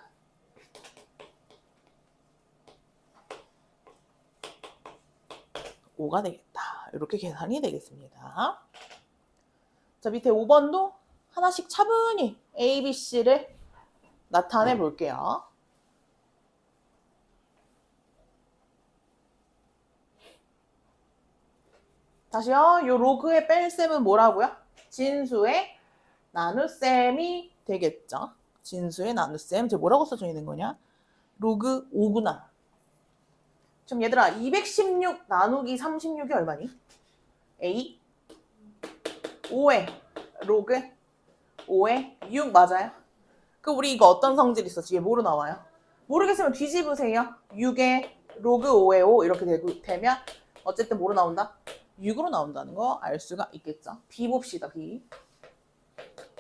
(5가) 되겠다. 이렇게 계산이 되겠습니다. 자, 밑에 5번도 하나씩 차분히 A, B, C를 나타내 볼게요. 다시요. 요 로그의 뺄셈은 뭐라고요? 진수의 나눗셈이 되겠죠. 진수의 나눗셈. 저 뭐라고 써져 있는 거냐? 로그 5구나. 그럼 얘들아 216 나누기 36이 얼마니? A 5에 로그 5에 6 맞아요? 그럼 우리 이거 어떤 성질 있어? 뒤에 뭐로 나와요? 모르겠으면 뒤집으세요. 6에 로그 5에 5 이렇게 되면 어쨌든 뭐로 나온다? 6으로 나온다는 거 알 수가 있겠죠. B 봅시다. B.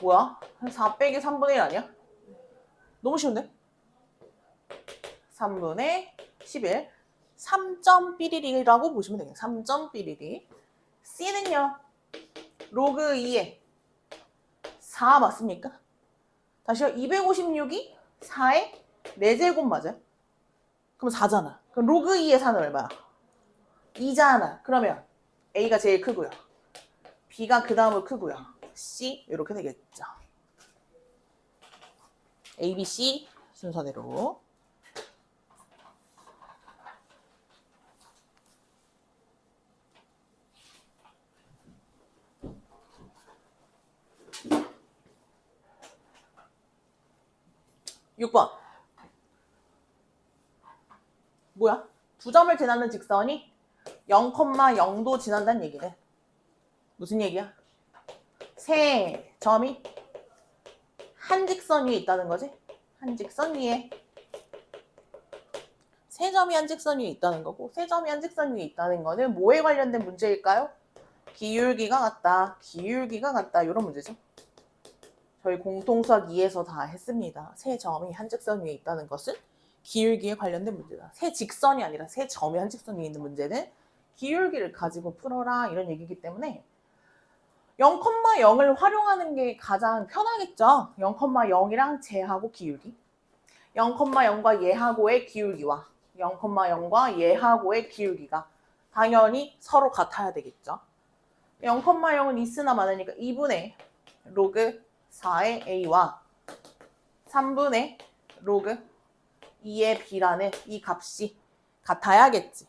뭐야? 4 빼기 3분의 1 아니야? 너무 쉬운데? 3분의 11 3.1이라고 보시면 되겠네. 3.1. C는요. 로그 2에 4 맞습니까? 다시요. 256이 4의 4제곱 맞아요? 그럼 4잖아. 그럼 로그 2의 4는 얼마야? 2잖아. 그러면 A가 제일 크고요. B가 그 다음으로 크고요. C 이렇게 되겠죠. A, B, C 순서대로. 육 번 뭐야? 두 점을 지나는 직선이 0,0도 지난다는 얘기네. 무슨 얘기야? 세 점이 한 직선 위에 있다는 거지? 한 직선 위에 세 점이 한 직선 위에 있다는 거고, 세 점이 한 직선 위에 있다는 거는 뭐에 관련된 문제일까요? 기울기가 같다, 기울기가 같다, 이런 문제죠. 저희 공통수학 2에서 다 했습니다. 세 점이 한 직선 위에 있다는 것은 기울기에 관련된 문제다. 세 직선이 아니라 세 점이 한 직선 위에 있는 문제는 기울기를 가지고 풀어라, 이런 얘기이기 때문에 0,0을 활용하는 게 가장 편하겠죠. 0,0이랑 제하고 기울기, 0,0과 얘하고의 기울기와 0,0과 얘하고의 기울기가 당연히 서로 같아야 되겠죠. 0,0은 있으나 많으니까 2분의 로그 4의 A와 3분의 로그 2의 B라는 이 값이 같아야겠지.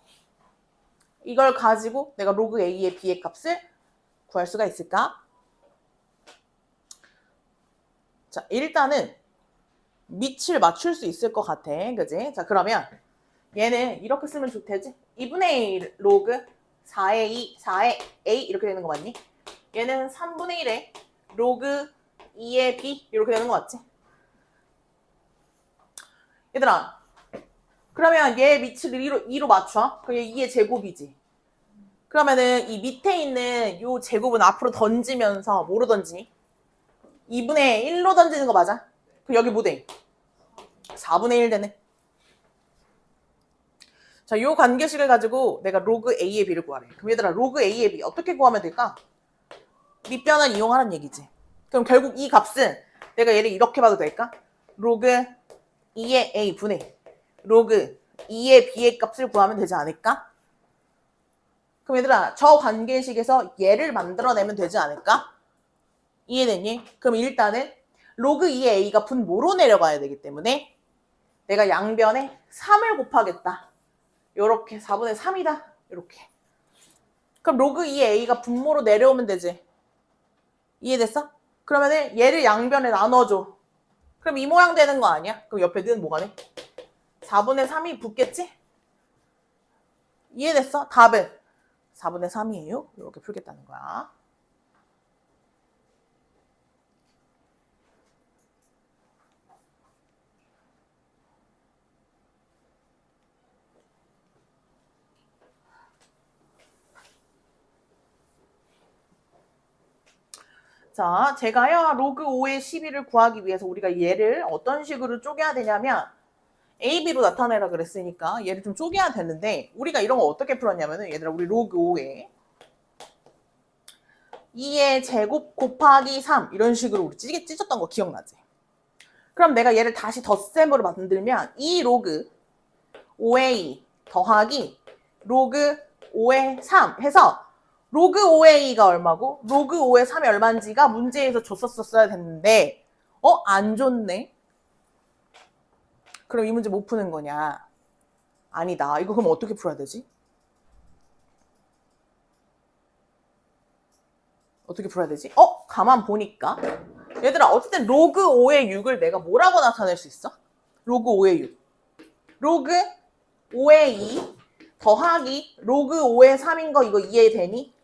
이걸 가지고 내가 로그 A의 B의 값을 구할 수가 있을까? 자, 일단은 밑을 맞출 수 있을 것 같아. 그지? 자, 그러면 얘는 이렇게 쓰면 좋대지? 2분의 1 로그 4의 2, 4의 A 이렇게 되는 거 맞니? 얘는 3분의 1의 로그 2의 B 이렇게 되는 거 맞지? 얘들아, 그러면 얘 밑을 2로 맞춰? 그럼 얘 2의 제곱이지. 그러면은 이 밑에 있는 요 제곱은 앞으로 던지면서 뭐로 던지니? 2분의 1로 던지는 거 맞아? 그럼 여기 뭐 돼? 4분의 1 되네. 자, 요 관계식을 가지고 내가 로그 A의 B를 구하래. 그럼 얘들아, 로그 A의 B 어떻게 구하면 될까? 밑변을 이용하라는 얘기지. 그럼 결국 이 값은 내가 얘를 이렇게 봐도 될까? 로그 2의 A 분의 로그 2의 B의 값을 구하면 되지 않을까? 그럼 얘들아, 저 관계식에서 얘를 만들어내면 되지 않을까? 이해됐니? 그럼 일단은 로그 2의 A가 분모로 내려가야 되기 때문에 내가 양변에 3을 곱하겠다. 요렇게 4분의 3이다. 요렇게. 그럼 로그 2의 A가 분모로 내려오면 되지. 이해됐어? 그러면은 얘를 양변에 나눠줘. 그럼 이 모양 되는 거 아니야? 그럼 옆에 는 뭐가 돼? 4분의 3이 붙겠지? 이해됐어? 답은 4분의 3이에요. 이렇게 풀겠다는 거야. 자, 제가요, 로그 5의 12를 구하기 위해서 우리가 얘를 어떤 식으로 쪼개야 되냐면, A, B로 나타내라 그랬으니까 얘를 좀 쪼개야 되는데, 우리가 이런 거 어떻게 풀었냐면은, 얘들아, 우리 로그 5에 2의 제곱 곱하기 3, 이런 식으로 우리 찢었던 거 기억나지? 그럼 내가 얘를 다시 덧셈으로 만들면, 이 로그 5의 2 더하기 로그 5의 3 해서 로그 5의 2가 얼마고 로그 5의 3이 얼마인지가 문제에서 줬었어야 됐는데 안 줬네? 그럼 이 문제 못 푸는 거냐? 아니다. 이거 그럼 어떻게 풀어야 되지? 어떻게 풀어야 되지? 가만 보니까 얘들아, 어쨌든 로그 5의 6을 내가 뭐라고 나타낼 수 있어? 로그 5의 6 로그 5의 2 더하기 로그 5의 3인 거 이거 이해되니?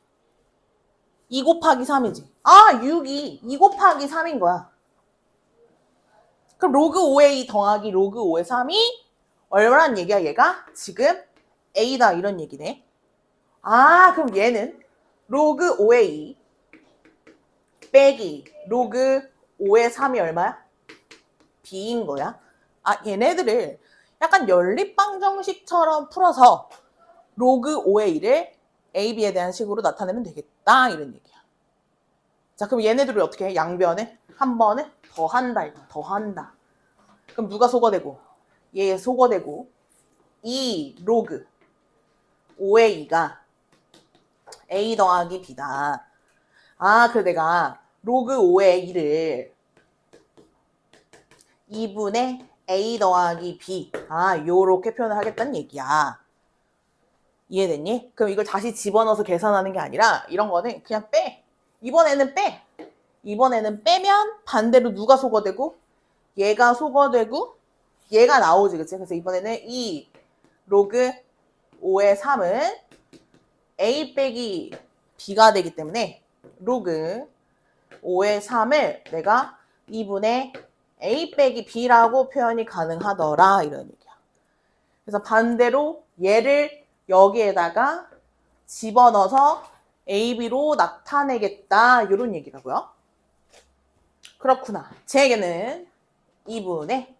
2 곱하기 3이지. 6이 2 곱하기 3인 거야. 그럼 로그 5의 2 더하기 로그 5의 3이 얼마란 얘기야, 얘가? 지금 A다, 이런 얘기네. 그럼 얘는 로그 5의 2 빼기 로그 5의 3이 얼마야? b인 거야. 아, 얘네들을 약간 연립방정식처럼 풀어서 로그 5의 1을 a, b에 대한 식으로 나타내면 되겠다. 이런 얘기야. 자, 그럼 얘네들을 어떻게 해? 양변을 한 번에 더한다. 이거 더한다. 그럼 누가 소거되고? 얘 소거되고 2 로그 5의 2가 a 더하기 b다. 아, 그래 내가 로그 5의 1을 2분의 a 더하기 b. 아, 요렇게 표현을 하겠다는 얘기야. 이해됐니? 그럼 이걸 다시 집어넣어서 계산하는 게 아니라 이런 거는 그냥 빼. 이번에는 빼. 이번에는 빼면 반대로 누가 소거되고 얘가 소거되고 얘가 나오지, 그치? 그래서 이번에는 이 로그 5의 3은 a 빼기 b가 되기 때문에 로그 5의 3을 내가 2분의 a 빼기 b라고 표현이 가능하더라, 이런 얘기야. 그래서 반대로 얘를 여기에다가 집어넣어서 ab로 나타내겠다, 이런 얘기라고요. 그렇구나. 제에게는 2분의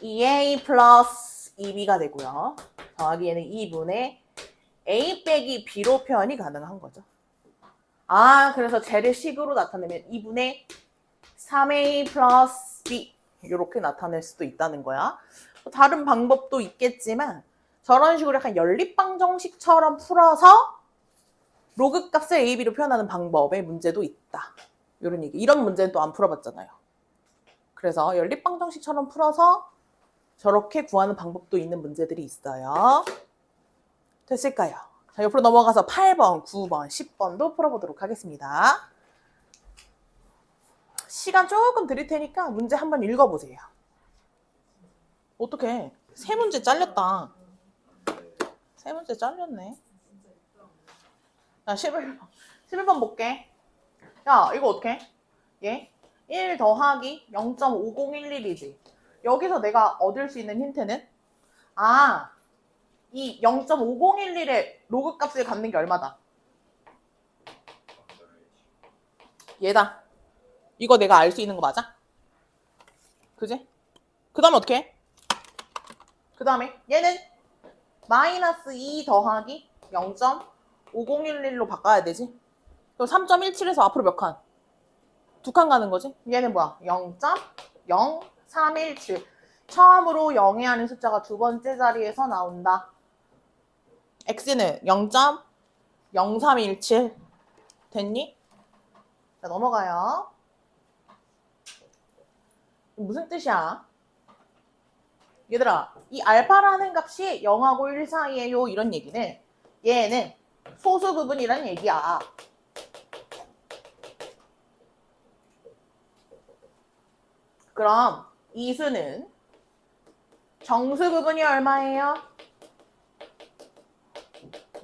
2a 플러스 2b가 되고요. 더하기 얘는 2분의 a 빼기 b로 표현이 가능한 거죠. 아, 그래서 쟤를 식으로 나타내면 2분의 3a 플러스 b 이렇게 나타낼 수도 있다는 거야. 다른 방법도 있겠지만 저런 식으로 약간 연립방정식처럼 풀어서 로그 값을 a, b로 표현하는 방법의 문제도 있다. 이런 얘기. 이런 문제는 또 안 풀어봤잖아요. 그래서 연립방정식처럼 풀어서 저렇게 구하는 방법도 있는 문제들이 있어요. 됐을까요? 자, 옆으로 넘어가서 8번, 9번, 10번도 풀어보도록 하겠습니다. 시간 조금 드릴 테니까 문제 한번 읽어보세요. 어떡해. 세 문제 잘렸다. 세 문제 잘렸네. 자, 11번 볼게. 야, 이거 어떡해? 얘 1 더하기 0.5011이지. 여기서 내가 얻을 수 있는 힌트는 이 0.5011의 로그 값을 갖는 게 얼마다? 얘다. 이거 내가 알 수 있는 거 맞아? 그지? 그 다음에 어떻게 해? 그 다음에 얘는 마이너스 2 더하기 0.5011로 바꿔야 되지. 그럼 3.17에서 앞으로 몇 칸? 2칸 가는 거지? 얘는 뭐야? 0.0317. 처음으로 0이 아닌 숫자가 두 번째 자리에서 나온다. x는 0.0317 됐니? 자, 넘어가요. 무슨 뜻이야? 얘들아, 이 알파라는 값이 0하고 1 사이에요. 이런 얘기는 얘는 소수 부분이란 얘기야. 그럼 이 수는 정수 부분이 얼마예요?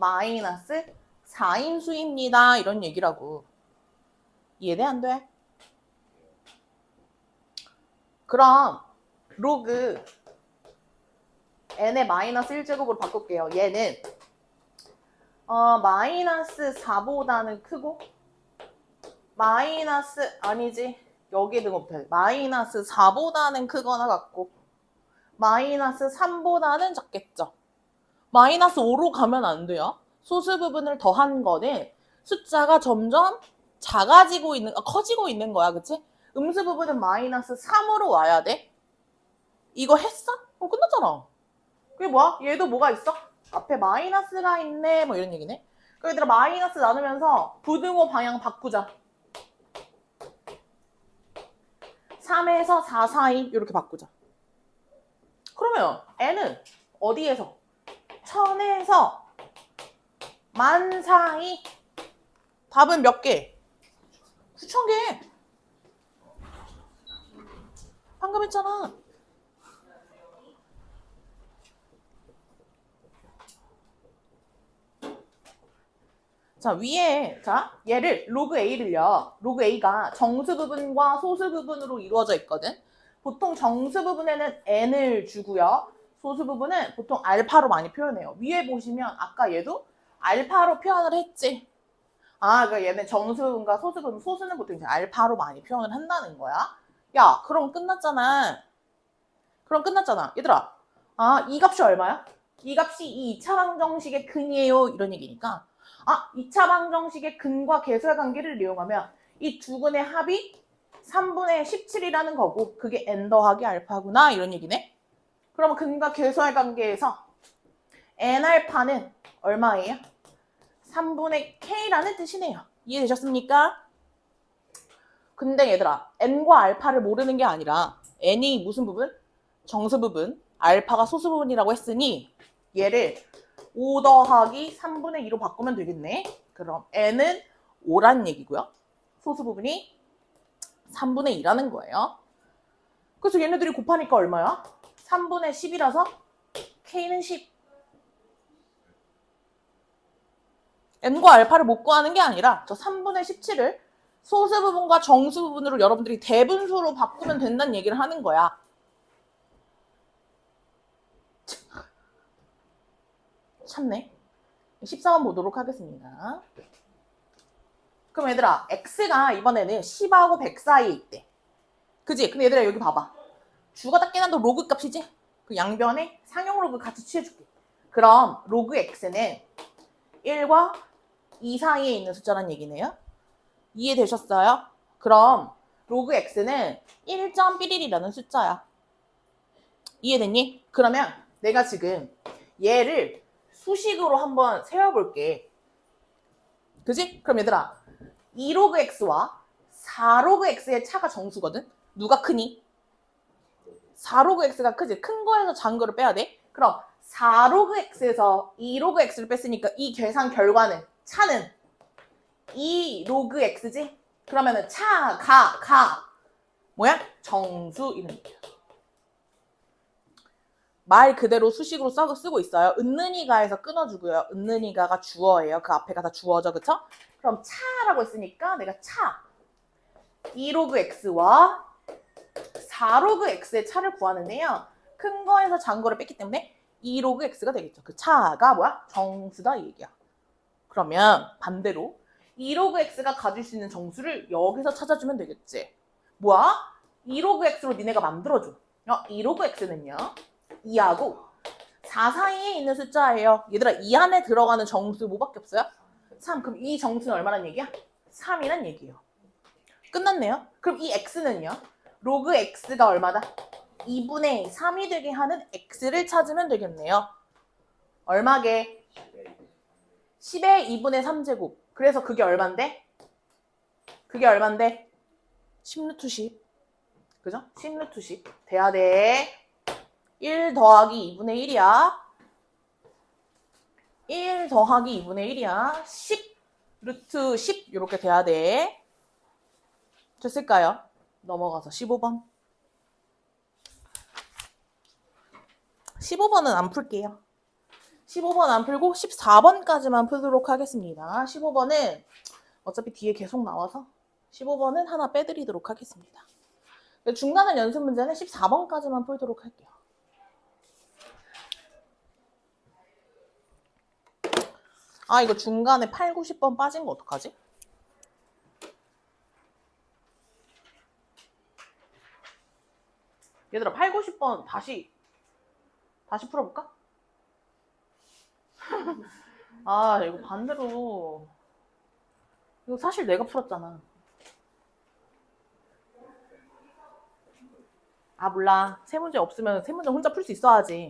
마이너스 4인 수입니다. 이런 얘기라고. 이해돼? 안 돼? 그럼 로그 n의 마이너스 1제곱으로 바꿀게요. 얘는 마이너스 4보다는 크고 마이너스 아니지. 여기에 든 것부터 마이너스 4보다는 크거나 같고 마이너스 3보다는 작겠죠. 마이너스 5로 가면 안 돼요. 소수 부분을 더한 거는 숫자가 점점 작아지고 커지고 있는 거야. 그치? 음수 부분은 마이너스 3으로 와야 돼. 이거 했어? 끝났잖아. 그게 뭐야? 얘도 뭐가 있어? 앞에 마이너스가 있네. 뭐 이런 얘기네. 그럼 얘들아 마이너스 나누면서 부등호 방향 바꾸자. 3에서 4 사이 이렇게 바꾸자. 그러면 n은 어디에서? 1000에서 10,000 사이. 답은 몇 개? 9,000개. 방금 했잖아. 자, 위에 얘를 로그 A를요. 로그 A가 정수 부분과 소수 부분으로 이루어져 있거든. 보통 정수 부분에는 n을 주고요. 소수 부분은 보통 알파로 많이 표현해요. 위에 보시면 아까 얘도 알파로 표현을 했지. 아, 그러니까 얘는 정수분과 소수분, 소수는 보통 이제 알파로 많이 표현을 한다는 거야. 야, 그럼 끝났잖아. 얘들아, 아, 이 값이 얼마야? 이 값이 이 2차 방정식의 근이에요. 이런 얘기니까. 아, 2차 방정식의 근과 계수의 관계를 이용하면 이 두 근의 합이 3분의 17이라는 거고 그게 n 더하기 알파구나. 이런 얘기네. 그러면 근과 계수의 관계에서 n 알파는 얼마예요? 3분의 k라는 뜻이네요. 이해되셨습니까? 근데 얘들아, n과 알파를 모르는 게 아니라 n이 무슨 부분? 정수 부분, 알파가 소수 부분이라고 했으니 얘를 5 더하기 3분의 2로 바꾸면 되겠네. 그럼 n은 5란 얘기고요. 소수 부분이 3분의 2라는 거예요. 그래서 얘네들이 곱하니까 얼마야? 3분의 10이라서 k는 10. n과 알파를 못 구하는 게 아니라 저 3분의 17을 소수 부분과 정수 부분으로 여러분들이 대분수로 바꾸면 된다는 얘기를 하는 거야. 참네. 14번 보도록 하겠습니다. 그럼 얘들아, x가 이번에는 10하고 100 사이에 있대. 그지? 근데 얘들아 여기 봐봐. 주가 닦긴 한도 로그 값이지? 그 양변에 상용 로그 같이 취해줄게. 그럼 로그 x는 1과 2 사이에 있는 숫자란 얘기네요. 이해되셨어요? 그럼 로그 x는 1.11이라는 숫자야. 이해됐니? 그러면 내가 지금 얘를 수식으로 한번 세워볼게. 그지? 그럼 얘들아 2로그 x와 4로그 x의 차가 정수거든? 누가 크니? 4로그 x가 크지? 큰 거에서 작은 거를 빼야 돼? 그럼 4로그 x에서 2로그 x를 뺐으니까 이 계산 결과는 차는 2로그 x지? 그러면은 가 뭐야? 정수 이런 얘기야. 말 그대로 수식으로 쓰고 있어요. 은는이가에서 끊어주고요. 은는이가가 주어예요. 그 앞에가 다 주어죠. 그쵸? 그럼 차라고 했으니까 내가 차 2로그 x와 4로그 x의 차를 구하는데요. 큰 거에서 작은 거를 뺐기 때문에 2로그 x가 되겠죠. 그 차가 뭐야? 정수다 이 얘기야. 그러면 반대로 2로그 x가 가질 수 있는 정수를 여기서 찾아주면 되겠지. 뭐야? 2로그 x로 니네가 만들어줘. 2로그 x는요. 2하고 4 사이에 있는 숫자예요. 얘들아 2 안에 들어가는 정수 뭐밖에 없어요? 3. 그럼 이 정수는 얼마란 얘기야? 3이란 얘기예요. 끝났네요. 그럼 이 x는요? 로그 x가 얼마다? 2분의 3이 되게 하는 x를 찾으면 되겠네요. 얼마게? 10의 2분의 3제곱. 그래서 그게 얼만데? 10루트 10. 그죠? 10루트 10. 돼야 돼. 1 더하기 2분의 1이야. 1 더하기 2분의 1이야. 10 루트 10 이렇게 돼야 돼. 됐을까요? 넘어가서 15번. 15번은 안 풀게요. 15번 안 풀고 14번까지만 풀도록 하겠습니다. 15번은 어차피 뒤에 계속 나와서 15번은 하나 빼드리도록 하겠습니다. 중간에 연습 문제는 14번까지만 풀도록 할게요. 아, 이거 중간에 8, 90번 빠진 거 어떡하지? 얘들아 8, 90번 다시 풀어볼까? 아, 이거 반대로 이거 사실 내가 풀었잖아. 아, 몰라. 세 문제 없으면 세 문제 혼자 풀 수 있어야지.